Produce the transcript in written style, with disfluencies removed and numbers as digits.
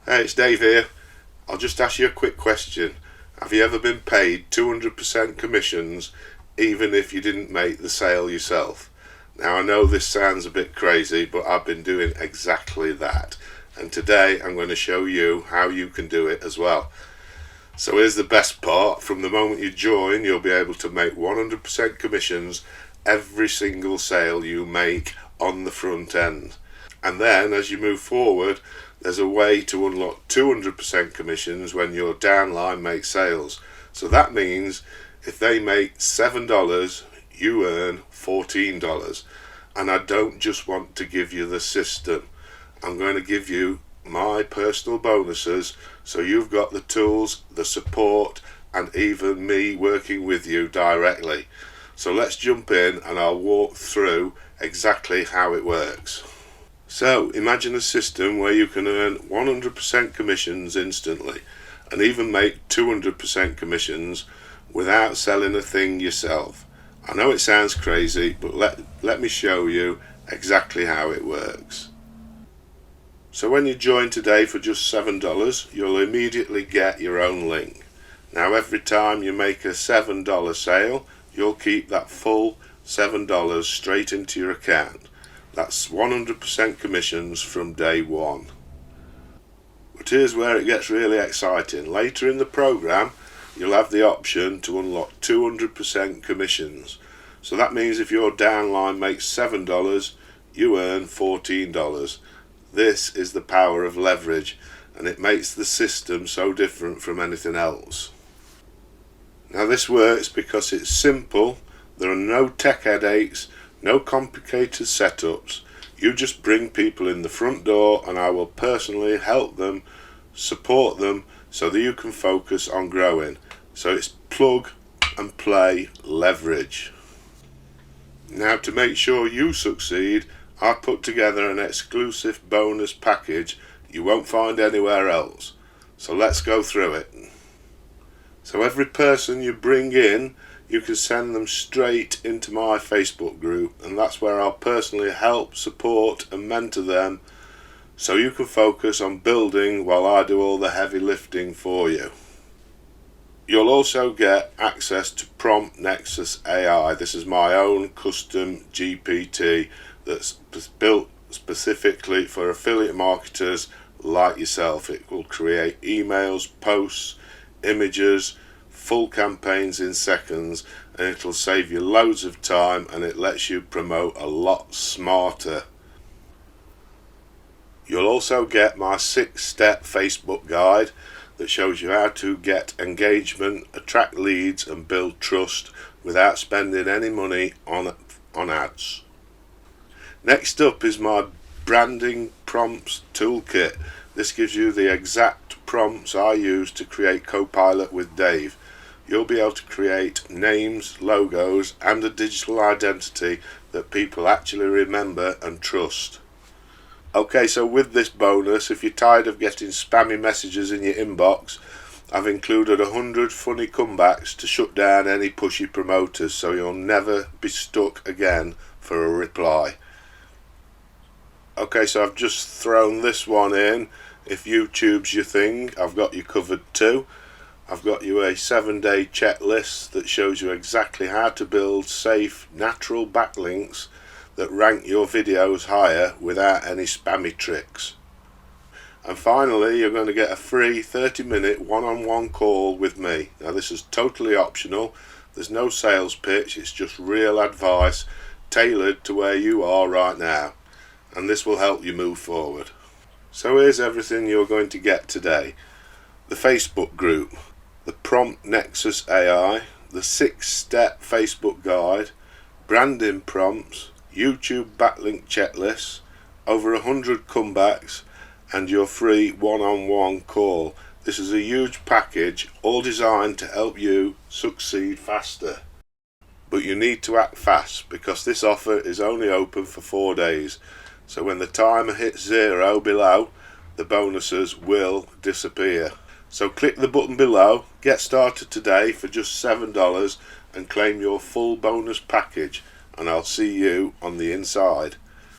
Hey, it's Dave here. I'll just ask you a quick question. Have you ever been paid 200% commissions even if you didn't make the sale yourself? Now I know this sounds a bit crazy, but I've been doing exactly that. And today I'm going to show you how you can do it as well. So here's the best part. From the moment you join, you'll be able to make 100% commissions every single sale you make on the front end. And then as you move forward, there's a way to unlock 200% commissions when your downline makes sales. So that means if they make $7, you earn $14. And I don't just want to give you the system. I'm going to give you my personal bonuses, so you've got the tools, the support, and even me working with you directly. So let's jump in and I'll walk through exactly how it works. So imagine a system where you can earn 100% commissions instantly and even make 200% commissions without selling a thing yourself. I know it sounds crazy, but let me show you exactly how it works. So when you join today for just $7, you'll immediately get your own link. Now every time you make a $7 sale, you'll keep that full $7 straight into your account. That's 100% commissions from day one. But here's where it gets really exciting. Later in the program, you'll have the option to unlock 200% commissions. So that means if your downline makes $7, you earn $14. This is the power of leverage, and it makes the system so different from anything else. Now this works because it's simple. There are no tech headaches, no complicated setups. You just bring people in the front door and I will personally help them, support them, so that you can focus on growing. So it's plug and play leverage. Now to make sure you succeed, I put together an exclusive bonus package you won't find anywhere else. So let's go through it. So every person you bring in, you can send them straight into my Facebook group, and that's where I'll personally help, support and mentor them, so you can focus on building while I do all the heavy lifting for you. You'll also get access to PromptNexus AI. This is my own custom GPT that's built specifically for affiliate marketers like yourself. It will create emails, posts, images, full campaigns in seconds, and it'll save you loads of time, and it lets you promote a lot smarter. You'll also get my 6-step Facebook guide that shows you how to get engagement, attract leads and build trust without spending any money on ads. Next up is my branding prompts toolkit. This gives you the exact prompts I use to create Copilot with Dave. You'll be able to create names, logos and a digital identity that people actually remember and trust. Okay, so with this bonus, if you're tired of getting spammy messages in your inbox, I've included 100 funny comebacks to shut down any pushy promoters, so you'll never be stuck again for a reply. Okay, so I've just thrown this one in. If YouTube's your thing, I've got you covered too. I've got you a 7-day checklist that shows you exactly how to build safe, natural backlinks that rank your videos higher without any spammy tricks. And finally, you're going to get a free 30-minute one-on-one call with me. Now this is totally optional. There's no sales pitch. It's just real advice tailored to where you are right now. And this will help you move forward. So here's everything you're going to get today. The Facebook group, the PromptNexus AI, the 6-step Facebook guide, branding prompts, YouTube backlink checklists, over 100 comebacks, and your free one-on-one call. This is a huge package, all designed to help you succeed faster. But you need to act fast because this offer is only open for 4 days. So when the timer hits 0 below, the bonuses will disappear. So click the button below, get started today for just $7 and claim your full bonus package, and I'll see you on the inside.